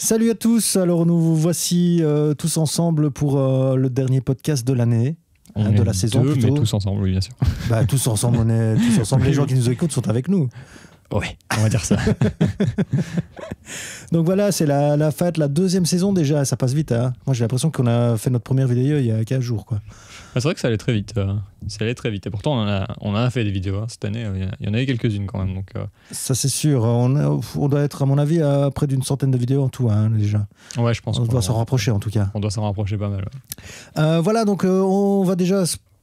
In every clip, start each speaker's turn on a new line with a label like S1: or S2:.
S1: Salut à tous, alors nous voici tous ensemble pour le dernier podcast de l'année, de la saison
S2: deux,
S1: plutôt.
S2: Mais tous ensemble, oui bien sûr.
S1: Bah, tous ensemble, on est tous ensemble, les gens qui nous écoutent sont avec nous.
S2: Ouais, on va dire ça.
S1: Donc voilà, c'est la fête, la deuxième saison déjà, ça passe vite. Hein. Moi j'ai l'impression qu'on a fait notre première vidéo il y a 15 jours. Quoi.
S2: C'est vrai que ça allait très vite. Ça allait très vite. Et pourtant, on en a fait des vidéos. Hein. Cette année, il y en avait quelques-unes quand même. Donc,
S1: ça c'est sûr, on doit être à mon avis à près d'une centaine de vidéos en tout hein, déjà.
S2: Ouais, je pense
S1: on doit s'en rapprocher en tout cas.
S2: On doit s'en rapprocher pas mal. Ouais.
S1: Voilà, donc on va déjà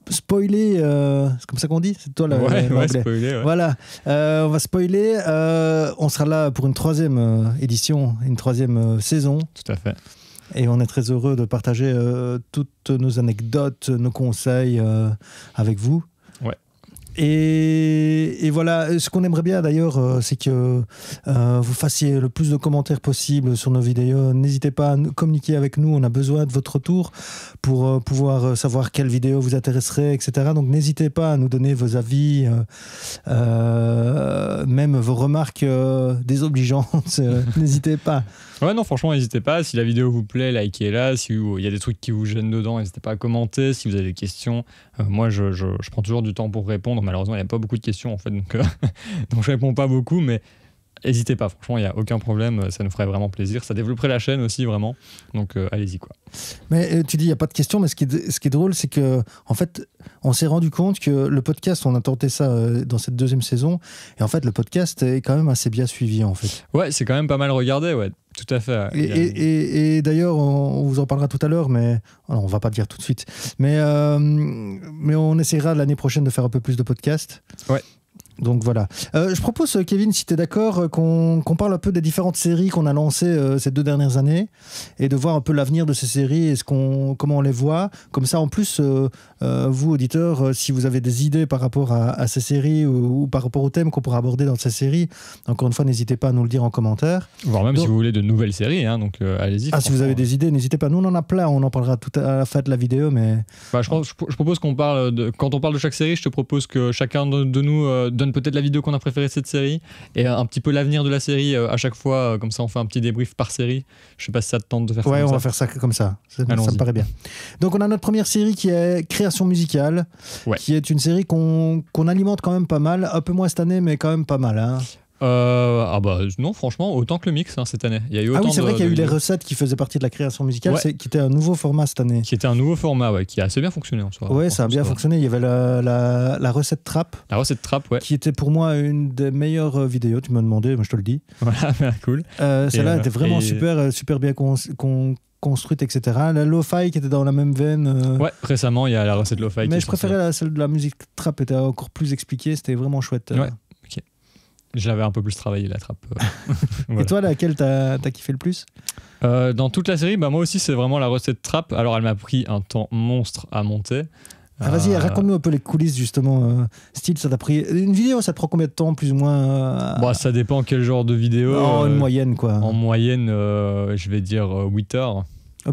S1: spoiler, c'est comme ça qu'on dit? C'est toi
S2: ouais, spoiler. Ouais.
S1: Voilà, on va spoiler. On sera là pour une troisième édition, une troisième saison.
S2: Tout à fait.
S1: Et on est très heureux de partager toutes nos anecdotes, nos conseils avec vous.
S2: Ouais.
S1: Et voilà, ce qu'on aimerait bien d'ailleurs, c'est que vous fassiez le plus de commentaires possible sur nos vidéos. N'hésitez pas à communiquer avec nous, on a besoin de votre retour pour pouvoir savoir quelle vidéo vous intéresserait, etc. Donc n'hésitez pas à nous donner vos avis, même vos remarques désobligeantes, n'hésitez pas.
S2: Ouais, non, franchement, n'hésitez pas. Si la vidéo vous plaît, likez-la. Si il y a des trucs qui vous gênent dedans, n'hésitez pas à commenter. Si vous avez des questions, moi, je prends toujours du temps pour répondre. Malheureusement, il n'y a pas beaucoup de questions, en fait. Donc je réponds pas beaucoup, mais n'hésitez pas. Franchement, il n'y a aucun problème. Ça nous ferait vraiment plaisir. Ça développerait la chaîne aussi, vraiment. Donc, allez-y, quoi.
S1: Mais tu dis, il n'y a pas de questions, mais ce qui est drôle, c'est que, en fait, on s'est rendu compte que le podcast, on a tenté ça dans cette deuxième saison, et en fait, le podcast est quand même assez bien suivi, en fait.
S2: Ouais, c'est quand même pas mal regardé, ouais. Tout à fait.
S1: Et d'ailleurs, on vous en parlera tout à l'heure, mais alors, on va pas dire tout de suite. Mais on essaiera l'année prochaine de faire un peu plus de podcasts.
S2: Ouais.
S1: Donc voilà. Je propose, Kevin, si tu es d'accord, qu'on parle un peu des différentes séries qu'on a lancées ces 2 dernières années et de voir un peu l'avenir de ces séries et comment on les voit. Comme ça, en plus, vous, auditeurs, si vous avez des idées par rapport à ces séries ou par rapport aux thèmes qu'on pourra aborder dans ces séries, encore une fois, n'hésitez pas à nous le dire en commentaire.
S2: Voire même si vous voulez de nouvelles séries, hein, donc allez-y.
S1: Si vous avez des idées, n'hésitez pas. Nous, on en a plein, on en parlera tout à la fin de la vidéo. Mais...
S2: je propose qu'on parle quand on parle de chaque série, je te propose que chacun de nous donne peut-être la vidéo qu'on a préférée de cette série et un petit peu l'avenir de la série à chaque fois, comme ça on fait un petit débrief par série. Je sais pas si ça te tente de faire ça.
S1: Ouais, on va faire ça comme ça. Ça me paraît bien. Donc on a notre première série qui est Création musicale, qui est une série qu'on alimente quand même pas mal, un peu moins cette année, mais quand même pas mal. Hein.
S2: Non, franchement, autant que le mix cette année. Il y a eu autant
S1: c'est vrai qu'il y a eu les recettes qui faisaient partie de la création musicale, qui était un nouveau format cette année.
S2: Qui était un nouveau format, qui a assez bien fonctionné en soi.
S1: Ouais, ça a bien fonctionné. Il y avait la recette trap.
S2: La recette trap,
S1: qui était pour moi une des meilleures vidéos. Tu m'as demandé, moi je te le dis.
S2: Voilà, cool.
S1: Celle-là était vraiment super bien construite, etc. La lo-fi qui était dans la même veine.
S2: Ouais, récemment, il y a la recette lo-fi.
S1: Mais je préférais celle de la musique trap, était encore plus expliquée. C'était vraiment chouette.
S2: Ouais. J'avais un peu plus travaillé la trappe.
S1: Voilà. Et toi, laquelle t'as kiffé le plus ?
S2: Dans toute la série, moi aussi, c'est vraiment la recette trap. Alors, elle m'a pris un temps monstre à monter.
S1: Vas-y, raconte-nous un peu les coulisses, justement. Style, ça t'a pris... Une vidéo, ça te prend combien de temps, plus ou moins
S2: Ça dépend quel genre de vidéo.
S1: Une moyenne, quoi.
S2: En moyenne, je vais dire 8 heures.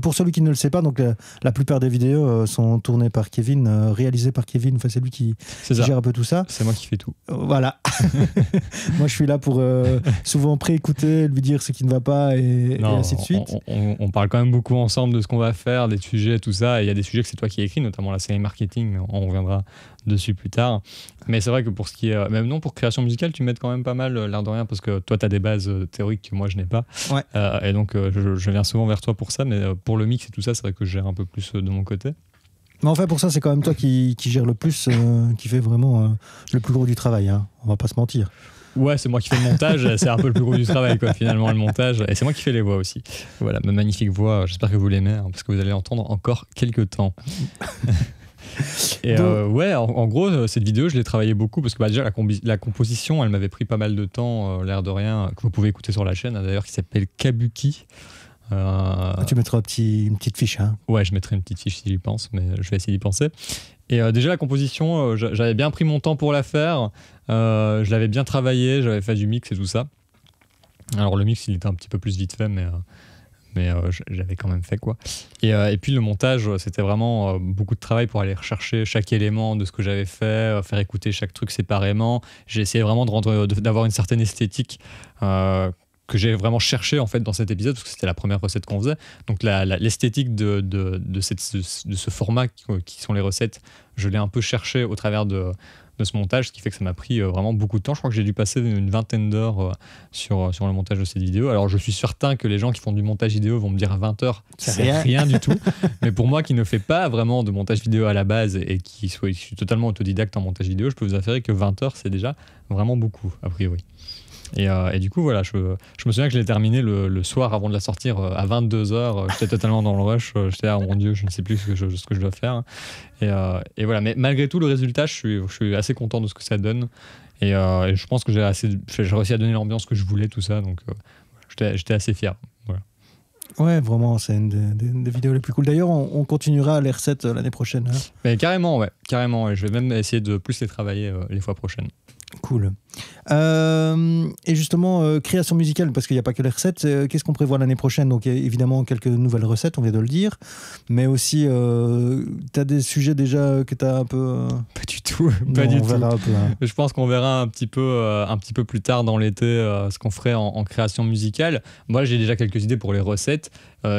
S1: Pour celui qui ne le sait pas, donc la plupart des vidéos sont tournées par Kevin, réalisées par Kevin. Enfin, c'est lui qui gère un peu tout ça.
S2: C'est moi qui fais tout.
S1: Voilà. Moi, je suis là pour souvent préécouter, lui dire ce qui ne va pas et ainsi de suite.
S2: On parle quand même beaucoup ensemble de ce qu'on va faire, des sujets, tout ça. Et il y a des sujets que c'est toi qui as écrit, notamment la série marketing, mais on reviendra dessus plus tard. Mais c'est vrai que pour ce qui est... Même non, pour création musicale, tu m'aides quand même pas mal, l'air de rien, parce que toi, tu as des bases théoriques que moi, je n'ai pas.
S1: Ouais.
S2: Et donc, je viens souvent vers toi pour ça, mais pour le mix et tout ça, c'est vrai que je gère un peu plus de mon côté.
S1: Mais enfin, pour ça, c'est quand même toi qui gère le plus, qui fait vraiment le plus gros du travail. Hein. On va pas se mentir.
S2: Ouais, c'est moi qui fais le montage, c'est un peu le plus gros du travail, quoi, finalement, le montage. Et c'est moi qui fais les voix aussi. Voilà, ma magnifique voix, j'espère que vous l'aimez, hein, parce que vous allez l'entendre encore quelques temps. Et en gros, cette vidéo, je l'ai travaillée beaucoup parce que déjà la composition, elle m'avait pris pas mal de temps, l'air de rien, que vous pouvez écouter sur la chaîne, d'ailleurs, qui s'appelle Kabuki.
S1: Tu mettras une petite fiche. Hein.
S2: Ouais, je mettrai une petite fiche si j'y pense, mais je vais essayer d'y penser. Et déjà, la composition, j'avais bien pris mon temps pour la faire. Je l'avais bien travaillé, j'avais fait du mix et tout ça. Alors, le mix, il était un petit peu plus vite fait, mais j'avais quand même fait, quoi. Et puis, le montage, c'était vraiment beaucoup de travail pour aller rechercher chaque élément de ce que j'avais fait, faire écouter chaque truc séparément. J'ai essayé vraiment d'avoir une certaine esthétique que j'ai vraiment cherché en fait dans cet épisode, parce que c'était la première recette qu'on faisait. Donc l'esthétique de ce format qui sont les recettes, je l'ai un peu cherché au travers de ce montage, ce qui fait que ça m'a pris vraiment beaucoup de temps. Je crois que j'ai dû passer une vingtaine d'heures sur le montage de cette vidéo. Alors je suis certain que les gens qui font du montage vidéo vont me dire 20 heures, c'est rien du tout. Mais pour moi qui ne fais pas vraiment de montage vidéo à la base et qui suis totalement autodidacte en montage vidéo, je peux vous affirmer que 20 heures c'est déjà vraiment beaucoup a priori. Et du coup, voilà, je me souviens que je l'ai terminé le soir avant de la sortir à 22h. J'étais totalement dans le rush. J'étais là, oh mon Dieu, je ne sais plus ce que je dois faire. Et voilà, mais malgré tout, le résultat, je suis assez content de ce que ça donne. Et je pense que j'ai réussi à donner l'ambiance que je voulais, tout ça. Donc, j'étais assez fier. Voilà.
S1: Ouais, vraiment, c'est une des vidéos les plus cool. D'ailleurs, on continuera les recettes l'année prochaine. Hein.
S2: Mais carrément, ouais. Carrément. Et je vais même essayer de plus les travailler les fois prochaines.
S1: Cool. Et justement, création musicale, parce qu'il n'y a pas que les recettes, qu'est-ce qu'on prévoit l'année prochaine? Donc, évidemment, quelques nouvelles recettes, on vient de le dire, mais aussi, tu as des sujets déjà que tu as un peu...
S2: Pas du tout, pas du tout.
S1: Verra un peu, hein.
S2: Je pense qu'on verra un petit peu plus tard dans l'été ce qu'on ferait en création musicale. Moi, j'ai déjà quelques idées pour les recettes,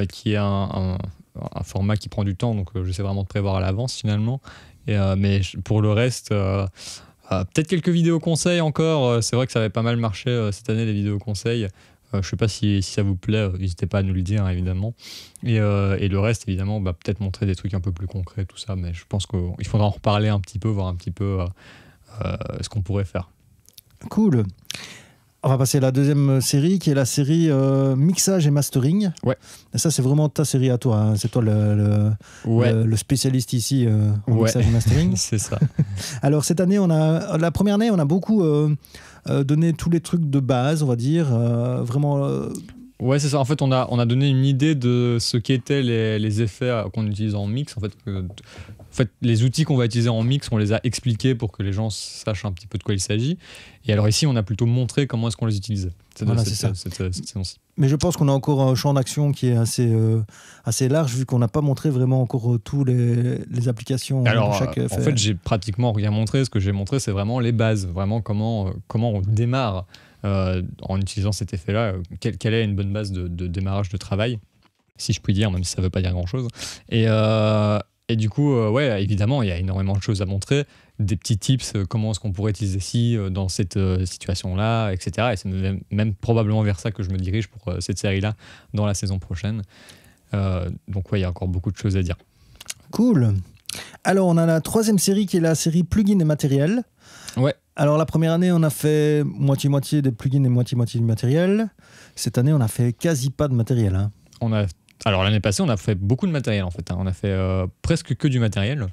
S2: qui est un format qui prend du temps, donc j'essaie vraiment de prévoir à l'avance finalement. Mais pour le reste... peut-être quelques vidéos conseils encore. C'est vrai que ça avait pas mal marché cette année, les vidéos conseils. Je sais pas si ça vous plaît, n'hésitez pas à nous le dire, hein, évidemment. Et le reste, évidemment, peut-être montrer des trucs un peu plus concrets, tout ça. Mais je pense qu'il faudra en reparler un petit peu, voir un petit peu ce qu'on pourrait faire.
S1: Cool. On va passer à la deuxième série, qui est la série mixage et mastering.
S2: Ouais.
S1: Et ça, c'est vraiment ta série à toi. Hein. C'est toi le spécialiste ici en mixage et mastering.
S2: C'est ça.
S1: Alors, cette année, la première année, on a beaucoup donné tous les trucs de base, on va dire. Vraiment...
S2: Ouais, c'est ça. En fait, on a donné une idée de ce qu'étaient les effets qu'on utilise en mix. En fait, les outils qu'on va utiliser en mix, on les a expliqués pour que les gens sachent un petit peu de quoi il s'agit. Et alors ici, on a plutôt montré comment est-ce qu'on les utilise.
S1: Voilà, c'est ça. Mais je pense qu'on a encore un champ d'action qui est assez large, vu qu'on n'a pas montré vraiment encore tous les applications
S2: alors,
S1: de chaque effet.
S2: En fait, j'ai pratiquement rien montré. Ce que j'ai montré, c'est vraiment les bases. Vraiment comment on démarre en utilisant cet effet-là. Quelle est une bonne base de démarrage de travail, si je puis dire, même si ça ne veut pas dire grand-chose. Et du coup, ouais, évidemment, il y a énormément de choses à montrer, des petits tips, comment est-ce qu'on pourrait utiliser ci dans cette situation-là, etc. Et c'est même probablement vers ça que je me dirige pour cette série-là dans la saison prochaine. Donc ouais, il y a encore beaucoup de choses à dire.
S1: Cool. Alors, on a la troisième série qui est la série plugins et matériel.
S2: Ouais.
S1: Alors, la première année, on a fait moitié-moitié des plugins et moitié-moitié du matériel. Cette année, on a fait quasi pas de matériel. Hein.
S2: Alors l'année passée, on a fait beaucoup de matériel en fait. On a fait presque que du matériel,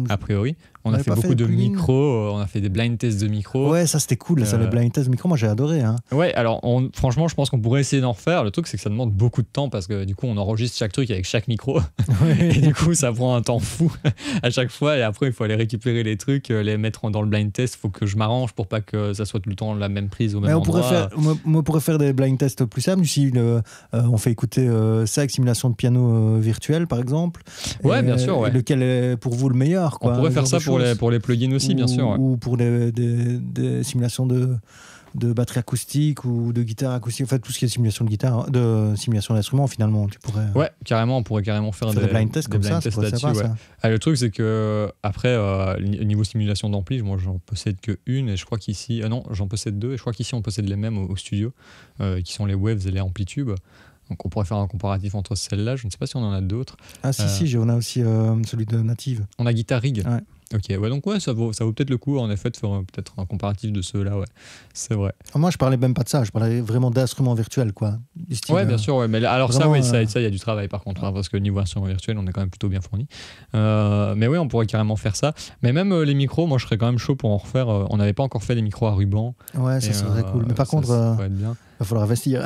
S2: a priori. On a fait beaucoup de micros, on a fait des blind tests de micros.
S1: Ouais, ça c'était cool, ça, les blind tests de micros, moi j'ai adoré. Hein.
S2: Ouais, alors franchement, je pense qu'on pourrait essayer d'en refaire. Le truc, c'est que ça demande beaucoup de temps parce que du coup, on enregistre chaque truc avec chaque micro. Ouais. Et du coup, ça prend un temps fou à chaque fois. Et après, il faut aller récupérer les trucs, les mettre dans le blind test. Il faut que je m'arrange pour pas que ça soit tout le temps la même prise au même endroit.
S1: On pourrait faire des blind tests plus simples. Si on fait écouter ça avec simulation de piano virtuel, par exemple.
S2: Ouais, bien sûr. Ouais.
S1: Lequel est pour vous le meilleur, quoi.
S2: On pourrait faire ça pour les plugins aussi, bien sûr. Ouais.
S1: Ou pour des simulations de batterie acoustique ou de guitare acoustique, en fait tout ce qui est simulation de guitare, de simulation d'instruments finalement, tu pourrais...
S2: Ouais, carrément, on pourrait carrément faire des blind tests
S1: comme ça là-dessus.
S2: Ouais. Le truc c'est que après, niveau simulation d'ampli, moi j'en possède que une et je crois qu'ici, non, j'en possède deux et je crois qu'ici on possède les mêmes au studio, qui sont les Waves et les Amplitubes. Donc on pourrait faire un comparatif entre celles-là, je ne sais pas si on en a d'autres.
S1: Ah si, on a aussi celui de Native.
S2: On a Guitar Rig.
S1: Ouais.
S2: Ok, ouais, donc ouais, ça vaut peut-être le coup en effet de faire peut-être un comparatif de ceux-là, ouais, c'est vrai.
S1: Moi je parlais même pas de ça, je parlais vraiment d'instruments virtuels, quoi.
S2: Ouais, bien sûr, ouais, mais alors vraiment, ça, il y a du travail par contre, hein, parce que niveau instruments virtuels, on est quand même plutôt bien fourni. Mais ouais, on pourrait carrément faire ça. Mais même les micros, moi je serais quand même chaud pour en refaire. On n'avait pas encore fait des micros à ruban.
S1: Ouais, ça serait cool. Mais par contre,
S2: ça pourrait être bien.
S1: Va falloir investir.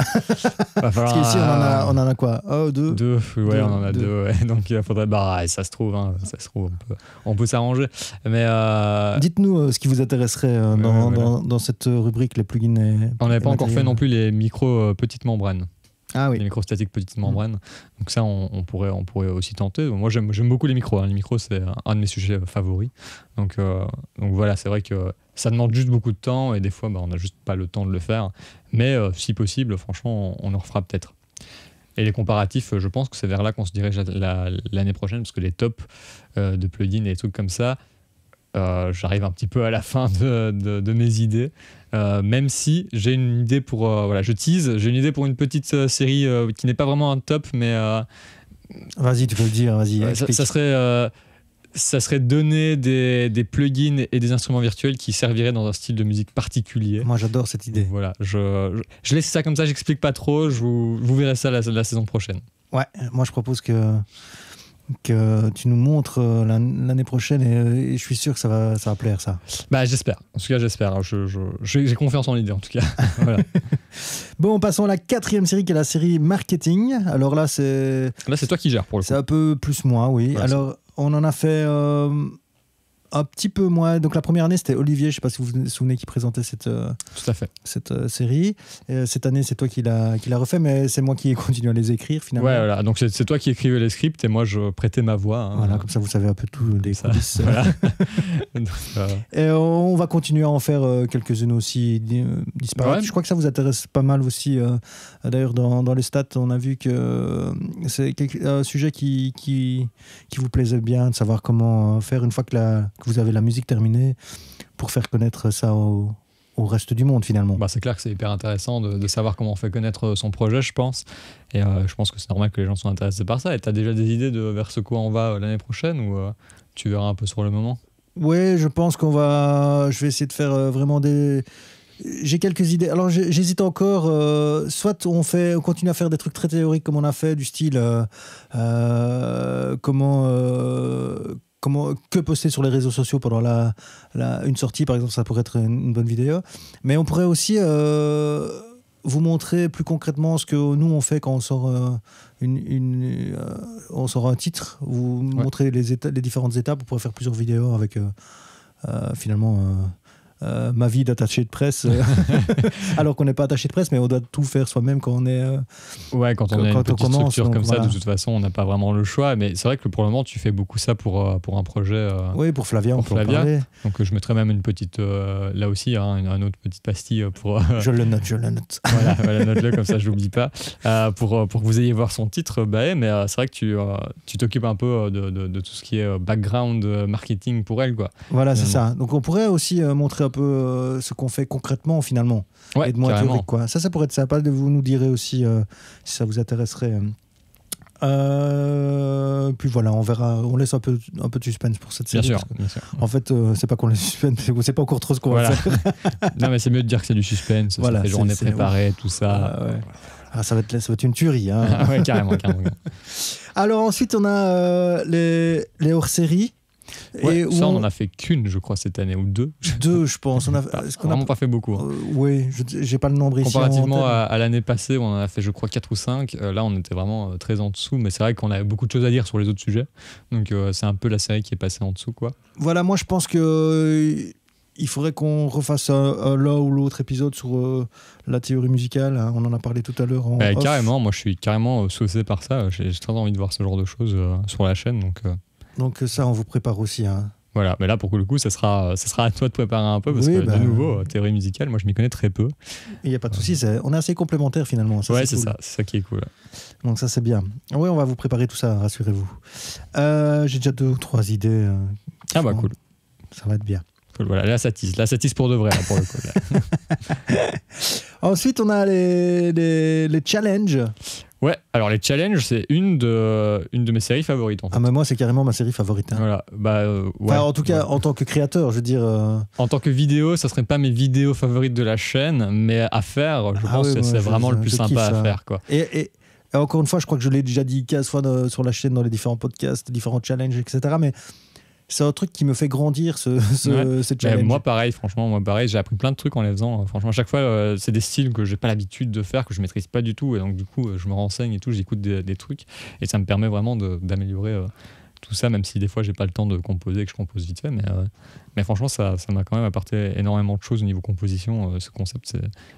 S1: Parce qu'ici, on en a quoi? Deux,
S2: ouais, on en a deux. Ouais. Donc il faudrait. Ça se trouve, on peut s'arranger. Mais
S1: dites-nous ce qui vous intéresserait dans cette rubrique, les plugins.
S2: On n'avait pas encore fait non plus les micros petites membranes.
S1: Ah oui.
S2: Les micros statiques petite membrane. Donc ça, on pourrait aussi tenter. Moi, j'aime beaucoup les micros. Hein. Les micros, c'est un de mes sujets favoris. Donc voilà, c'est vrai que ça demande juste beaucoup de temps et des fois, on n'a juste pas le temps de le faire. Mais si possible, franchement, on en refera peut-être. Et les comparatifs, je pense que c'est vers là qu'on se dirige l'année prochaine, parce que les tops de plugins et des trucs comme ça, j'arrive un petit peu à la fin de mes idées. Même si j'ai une idée pour... je tease, j'ai une idée pour une petite série qui n'est pas vraiment un top, mais...
S1: Vas-y, tu peux le dire, vas-y.
S2: Ça serait donner des plugins et des instruments virtuels qui serviraient dans un style de musique particulier.
S1: Moi, j'adore cette idée.
S2: Voilà, je laisse ça comme ça, j'explique pas trop, vous verrez ça la saison prochaine.
S1: Ouais, moi je propose que tu nous montres l'année prochaine et je suis sûr que ça va plaire, ça.
S2: J'espère, en tout cas j'espère, j'ai confiance en l'idée en tout cas. Voilà.
S1: Bon, passons à la 4e série qui est la série marketing. Alors là c'est
S2: toi qui gères pour le coup.
S1: C'est un peu plus moi, oui. Voilà, alors on en a fait un petit peu moins. Donc la première année c'était Olivier, je ne sais pas si vous vous souvenez, qui présentait cette série. Et cette année c'est toi qui l'a refait, mais c'est moi qui ai continué à les écrire finalement.
S2: Ouais, voilà. Donc c'est toi qui écrivais les scripts et moi je prêtais ma voix. Hein.
S1: Voilà, comme ça vous savez un peu tout des coulisses.
S2: Voilà.
S1: Et on va continuer à en faire quelques-unes aussi disparates. Ouais. Je crois que ça vous intéresse pas mal aussi. D'ailleurs dans les stats on a vu que c'est un sujet qui vous plaisait bien, de savoir comment faire une fois que vous avez la musique terminée, pour faire connaître ça au reste du monde finalement.
S2: C'est clair que c'est hyper intéressant de savoir comment on fait connaître son projet, je pense. Et je pense que c'est normal que les gens soient intéressés par ça. Et tu as déjà des idées vers ce quoi on va l'année prochaine, ou tu verras un peu sur le moment?
S1: Oui, je pense je vais essayer de faire vraiment J'ai quelques idées. Alors j'hésite encore. Soit on continue à faire des trucs très théoriques comme on a fait, du style que poster sur les réseaux sociaux pendant une sortie, par exemple, ça pourrait être une bonne vidéo. Mais on pourrait aussi vous montrer plus concrètement ce que nous on fait quand on sort on sort un titre. Vous montrer les différentes étapes. On pourrait faire plusieurs vidéos avec finalement ma vie d'attaché de presse, alors qu'on n'est pas attaché de presse, mais on doit tout faire soi-même quand on est.
S2: Quand on a une petite structure comme ça, de toute façon, on n'a pas vraiment le choix. Mais c'est vrai que pour le moment, tu fais beaucoup ça pour un projet.
S1: Oui, pour Flavia, on peut en parler.
S2: Donc je mettrai même une petite, là aussi, une autre petite pastille pour.
S1: Je le note.
S2: Voilà, note-le comme ça, je l'oublie pas. Pour que vous ayez voir son titre, mais c'est vrai que tu t'occupes un peu de tout ce qui est background marketing pour elle, quoi.
S1: Voilà, c'est ça. Donc on pourrait aussi montrer un peu ce qu'on fait concrètement finalement, et de moins théorique, quoi. Ça pourrait être sympa, de vous nous direz aussi si ça vous intéresserait. Puis voilà, on verra, on laisse un peu de suspense pour cette série.
S2: Bien sûr.
S1: En fait, c'est pas qu'on laisse suspense, c'est pas encore trop ce qu'on va faire.
S2: Non, mais c'est mieux de dire que c'est du suspense. Voilà, ça fait journée préparée, tout ça.
S1: Ouais. Ah, ça va être une tuerie. Hein.
S2: Ouais, carrément.
S1: Alors ensuite, on a les hors-séries.
S2: Ouais, et ça, on en a fait qu'une, je crois, cette année, ou deux.
S1: Deux, je pense. On a
S2: vraiment pas fait beaucoup. Hein.
S1: Oui, j'ai pas le nombre ici.
S2: Comparativement à l'année passée, où on en a fait, je crois, 4 ou 5. Là, on était vraiment très en dessous. Mais c'est vrai qu'on avait beaucoup de choses à dire sur les autres sujets. Donc, c'est un peu la série qui est passée en dessous, quoi.
S1: Voilà, moi, je pense que il faudrait qu'on refasse l'un ou l'autre épisode sur la théorie musicale. On en a parlé tout à l'heure.
S2: Carrément, moi, je suis carrément saucé par ça. J'ai très envie de voir ce genre de choses sur la chaîne.
S1: Donc ça, on vous prépare aussi. Hein.
S2: Voilà, mais là, pour le coup, ça sera à toi de préparer un peu, parce que de nouveau, théorie musicale, moi, je m'y connais très peu.
S1: Il n'y a pas de souci, on est assez complémentaires finalement. Ça,
S2: c'est cool. C'est ça qui est cool.
S1: Donc ça, c'est bien. Oui, on va vous préparer tout ça, rassurez-vous. J'ai déjà 2 ou 3 idées.
S2: Cool.
S1: Ça va être bien.
S2: Cool, voilà, là, ça tease pour de vrai, là, pour le coup.
S1: Ensuite, on a les challenges.
S2: Ouais, alors les challenges, c'est une de mes séries favorites. En fait.
S1: Ah, mais moi, c'est carrément ma série favorite. Hein.
S2: Voilà,
S1: enfin, en tout cas, en tant que créateur, je veux dire.
S2: En tant que vidéo, ça serait pas mes vidéos favorites de la chaîne, mais à faire, je pense que c'est vraiment le plus sympa à faire, quoi.
S1: Et encore une fois, je crois que je l'ai déjà dit 15 fois sur la chaîne, dans les différents podcasts, différents challenges, etc. Mais c'est un truc qui me fait grandir, ce challenge.
S2: Moi, pareil, j'ai appris plein de trucs en les faisant. Franchement, à chaque fois, c'est des styles que j'ai pas l'habitude de faire, que je maîtrise pas du tout. Et donc, du coup, je me renseigne et tout, j'écoute des trucs. Et ça me permet vraiment d'améliorer tout ça, même si des fois, j'ai pas le temps de composer et que je compose vite fait. Mais franchement, ça m'a quand même apporté énormément de choses au niveau composition. Ce concept,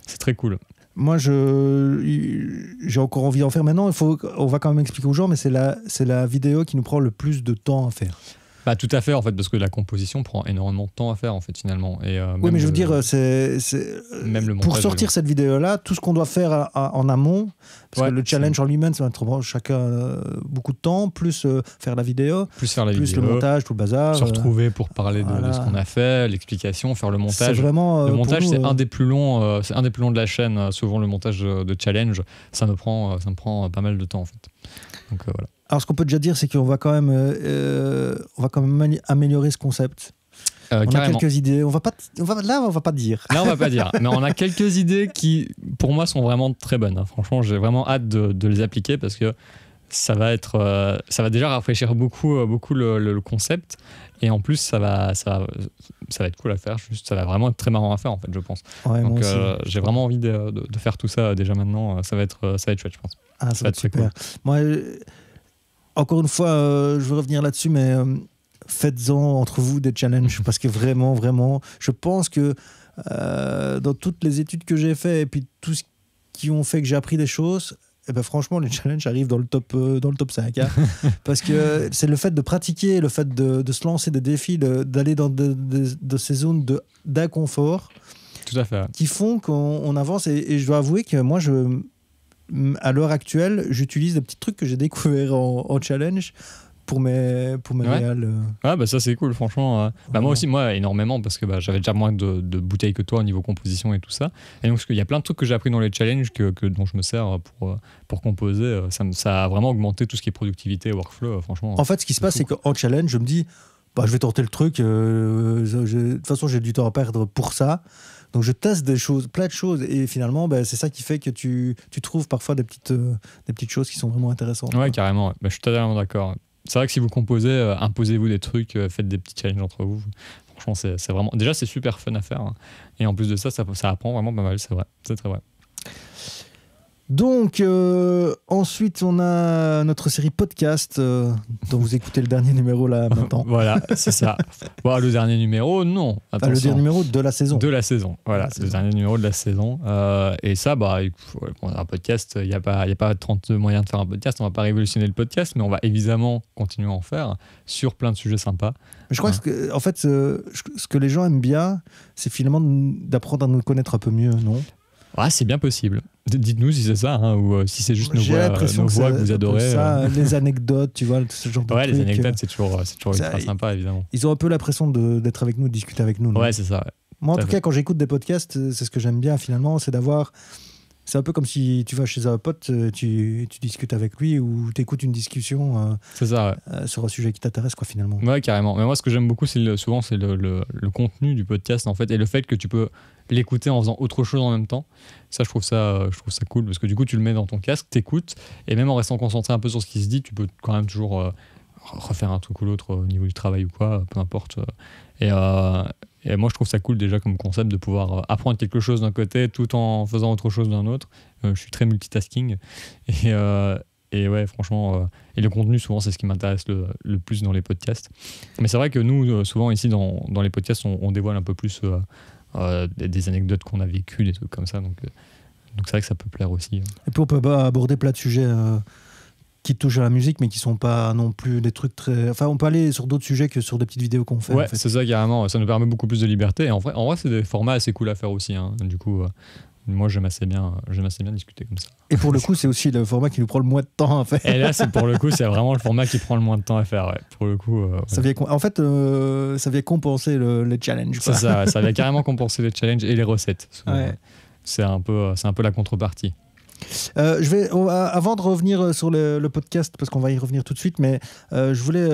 S2: c'est très cool.
S1: Moi, j'ai encore envie d'en faire maintenant. On va quand même expliquer aux gens, mais c'est la vidéo qui nous prend le plus de temps à faire.
S2: Bah, tout à fait, en fait, parce que la composition prend énormément de temps à faire, en fait, finalement. Et,
S1: oui, mais je veux dire,
S2: même le montage,
S1: pour sortir cette vidéo-là, tout ce qu'on doit faire en amont, parce que le challenge en lui-même, ça va être chacun beaucoup de temps, plus faire la vidéo,
S2: plus
S1: le montage, tout le bazar.
S2: Se retrouver pour parler de ce qu'on a fait, l'explication, faire le montage.
S1: C'est vraiment,
S2: le montage, c'est un des plus longs, c'est un des plus longs de la chaîne. Souvent, le montage de challenge, ça me prend pas mal de temps, en fait. Donc voilà.
S1: Alors, ce qu'on peut déjà dire, c'est qu'on va quand même améliorer ce concept. On a quelques idées. On va pas dire.
S2: Là, on va pas dire. Mais on a quelques idées qui, pour moi, sont vraiment très bonnes. Franchement, j'ai vraiment hâte de les appliquer parce que ça va déjà rafraîchir beaucoup le concept. Et en plus, ça va être cool à faire. Ça va vraiment être très marrant à faire, en fait, je pense.
S1: Ouais,
S2: donc, j'ai vraiment envie de faire tout ça déjà maintenant. Ça va être chouette, je pense.
S1: Ah, ça va être super. Cool. Moi, encore une fois, je veux revenir là-dessus, mais faites-en entre vous des challenges parce que vraiment, je pense que dans toutes les études que j'ai faites et puis tout ce qui ont fait que j'ai appris des choses, eh ben franchement, les challenges arrivent dans le top 5. Hein, parce que c'est le fait de pratiquer, le fait de se lancer des défis, d'aller dans de ces zones d'inconfort
S2: tout à fait.
S1: Qui font qu'on avance. Et je dois avouer que moi, à l'heure actuelle, j'utilise des petits trucs que j'ai découverts en challenge pour mes réals.
S2: Ah bah ça c'est cool franchement. Moi aussi, énormément parce que j'avais déjà moins de bouteilles que toi au niveau composition et tout ça. Et donc il y a plein de trucs que j'ai appris dans les challenges dont je me sers pour composer. Ça a vraiment augmenté tout ce qui est productivité et workflow franchement.
S1: En fait ce qui se passe c'est qu'en challenge je me dis je vais tenter le truc. De toute façon j'ai du temps à perdre pour ça. Donc je teste plein de choses et finalement c'est ça qui fait que tu trouves parfois des petites choses qui sont vraiment intéressantes.
S2: Ouais, carrément. Je suis totalement d'accord. C'est vrai que si vous composez, imposez-vous des trucs, faites des petits challenges entre vous. Franchement, c'est vraiment... Déjà, c'est super fun à faire. Hein. Et en plus de ça apprend vraiment pas mal, c'est vrai. C'est très vrai.
S1: Donc, ensuite, on a notre série podcast dont vous écoutez le dernier numéro là maintenant.
S2: Voilà, c'est ça. Le dernier numéro, non.
S1: Le dernier numéro de la saison.
S2: De la saison, voilà. Le dernier numéro de la saison. Et ça, un podcast, il n'y a pas 30 moyens de faire un podcast. On ne va pas révolutionner le podcast, mais on va évidemment continuer à en faire sur plein de sujets sympas.
S1: Mais je crois que, en fait, ce que les gens aiment bien, c'est finalement d'apprendre à nous connaître un peu mieux, non ?
S2: Ah, c'est bien possible. Dites-nous si c'est ça, ou si c'est juste nos voix que vous adorez.
S1: Ça, les anecdotes, tu vois, ce genre de trucs.
S2: Les anecdotes, c'est toujours ultra sympa, évidemment.
S1: Ils ont un peu l'impression d'être avec nous, de discuter avec nous.
S2: Ouais, c'est ça. Ouais.
S1: Moi, en tout cas, quand j'écoute des podcasts, c'est ce que j'aime bien, finalement, c'est d'avoir... C'est un peu comme si tu vas chez un pote, tu discutes avec lui ou tu écoutes une discussion
S2: c'est ça,
S1: sur un sujet qui t'intéresse, quoi, finalement.
S2: Ouais, carrément. Mais moi, ce que j'aime beaucoup, souvent, c'est le contenu du podcast, en fait, et le fait que tu peux l'écouter en faisant autre chose en même temps. Ça, je trouve ça cool, parce que du coup, tu le mets dans ton casque, t'écoutes, et même en restant concentré un peu sur ce qui se dit, tu peux quand même toujours refaire un truc ou l'autre au niveau du travail ou quoi, peu importe. Et moi, je trouve ça cool déjà comme concept de pouvoir apprendre quelque chose d'un côté tout en faisant autre chose d'un autre. Je suis très multitasking. Et ouais, franchement, et le contenu, souvent, c'est ce qui m'intéresse le plus dans les podcasts. Mais c'est vrai que nous, souvent, ici, dans les podcasts, on dévoile un peu plus des anecdotes qu'on a vécues, des trucs comme ça. Donc c'est vrai que ça peut plaire aussi.
S1: Et puis, on peut aborder plein de sujets qui touchent à la musique, mais qui sont pas non plus des trucs très... Enfin, on peut aller sur d'autres sujets que sur des petites vidéos qu'on fait.
S2: Ouais,
S1: en fait.
S2: C'est ça, carrément. Ça nous permet beaucoup plus de liberté. Et en vrai c'est des formats assez cool à faire aussi. Hein. Du coup, moi, j'aime assez bien discuter comme ça.
S1: Et pour le coup, c'est aussi le format qui nous prend le moins de temps à faire.
S2: Et là, c'est vraiment le format qui prend le moins de temps à faire. Ouais. Pour le coup,
S1: ça vient compenser les challenges. Quoi.
S2: C'est ça vient carrément compenser les challenges et les recettes.
S1: Ouais.
S2: C'est un peu la contrepartie.
S1: Avant de revenir sur le podcast, parce qu'on va y revenir tout de suite, mais je voulais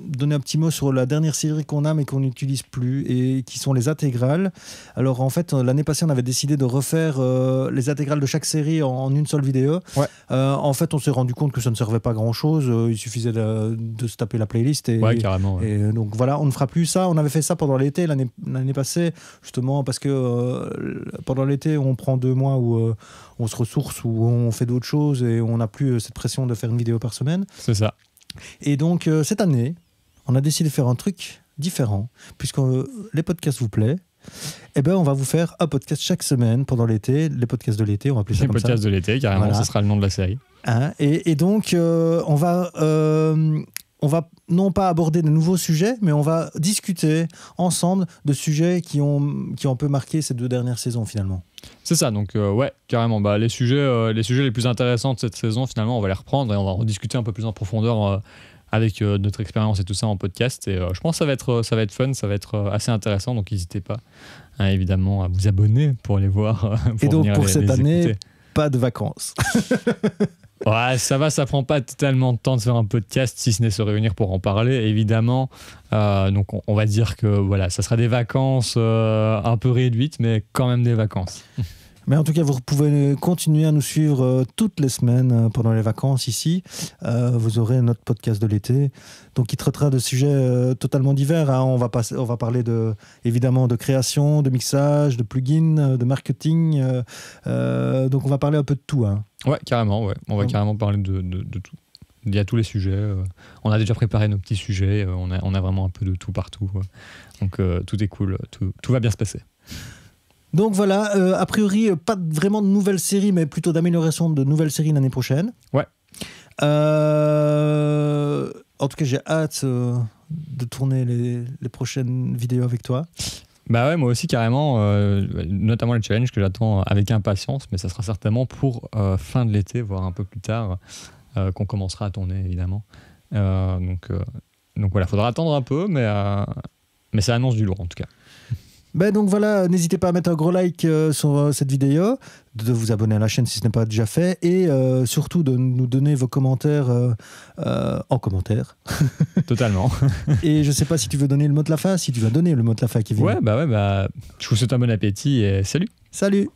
S1: donner un petit mot sur la dernière série qu'on a mais qu'on n'utilise plus et qui sont les intégrales. Alors en fait, l'année passée, on avait décidé de refaire les intégrales de chaque série en une seule vidéo.
S2: Ouais.
S1: En fait, on s'est rendu compte que ça ne servait pas grand-chose. Il suffisait de se taper la playlist.
S2: Ouais, carrément. Ouais.
S1: Et donc voilà, on ne fera plus ça. On avait fait ça pendant l'été, l'année passée, justement parce que pendant l'été, on prend 2 mois où on se ressource, où on fait d'autres choses et on n'a plus cette pression de faire une vidéo par semaine.
S2: C'est ça.
S1: Et donc, cette année, on a décidé de faire un truc différent, puisque les podcasts vous plaisent. eh ben, on va vous faire un podcast chaque semaine pendant l'été. Les podcasts de l'été, on va appeler ça
S2: Les
S1: comme ça.
S2: podcasts de l'été, carrément,
S1: Voilà.
S2: ce sera le nom de la série.
S1: Hein, et donc, on va non pas aborder de nouveaux sujets, mais on va discuter ensemble de sujets qui ont un peu marqué ces 2 dernières saisons finalement.
S2: C'est ça, donc ouais, carrément. Les sujets les plus intéressants de cette saison, finalement, on va les reprendre et on va rediscuter un peu plus en profondeur avec notre expérience et tout ça en podcast. Et je pense que ça va être fun, ça va être assez intéressant. Donc n'hésitez pas, hein, évidemment, à vous abonner pour les voir.
S1: Et donc pour cette année,
S2: écouter.
S1: pas de vacances.
S2: Ouais, ça va, ça prend pas tellement de temps de faire un podcast, si ce n'est se réunir pour en parler, évidemment. Donc on va dire que voilà, ça sera des vacances un peu réduites, mais quand même des vacances.
S1: Mais en tout cas, vous pouvez continuer à nous suivre toutes les semaines pendant les vacances ici. Vous aurez notre podcast de l'été, donc qui traitera de sujets totalement divers. Hein. On va parler évidemment de création, de mixage, de plugins, de marketing. Donc on va parler un peu de tout. Hein.
S2: Ouais, carrément. Ouais. On va carrément parler de tout. Il y a tous les sujets. On a déjà préparé nos petits sujets. On a vraiment un peu de tout partout. Donc tout est cool. Tout va bien se passer.
S1: Donc voilà, a priori, pas vraiment de nouvelles séries, mais plutôt d'amélioration de nouvelles séries l'année prochaine.
S2: Ouais.
S1: En tout cas, j'ai hâte de tourner les prochaines vidéos avec toi.
S2: Bah ouais, moi aussi carrément, notamment les challenges que j'attends avec impatience, mais ça sera certainement pour fin de l'été, voire un peu plus tard, qu'on commencera à tourner évidemment. Donc voilà, faudra attendre un peu, mais ça annonce du lourd en tout cas.
S1: Ben donc voilà, n'hésitez pas à mettre un gros like sur cette vidéo, de vous abonner à la chaîne si ce n'est pas déjà fait, et surtout de nous donner vos commentaires en commentaire.
S2: Totalement.
S1: Et je ne sais pas si tu veux donner le mot de la fin, si tu vas donner le mot de la fin, Kevin.
S2: Ouais, je vous souhaite un bon appétit et salut.
S1: Salut.